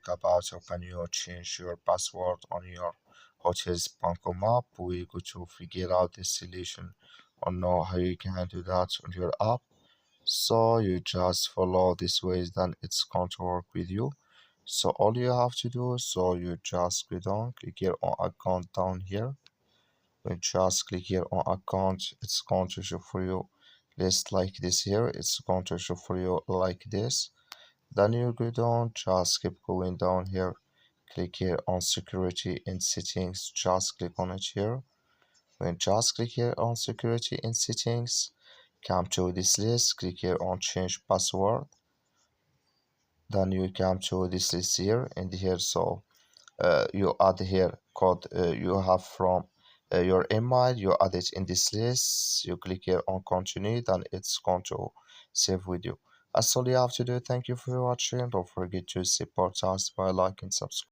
talk about how can you change your password on your Hotels Banco app. We're going to figure out the solution or know how you can do that on your app. So you just follow this ways, then it's going to work with you. So all you have to do, so you just go down, click here on account down here. When just click here on account, it's going to show for you list like this here. It's going to show for you like this. Then you go down, just keep going down here. Click here on security and settings, just click on it here. When just click here on security and settings, come to this list, click here on change password. Then you come to this list here and here, so you add here code you have from your email, you add it in this list, you click here on continue, then it's going to save with you. That's all you have to do. Thank you for watching. Don't forget to support us by liking, subscribe.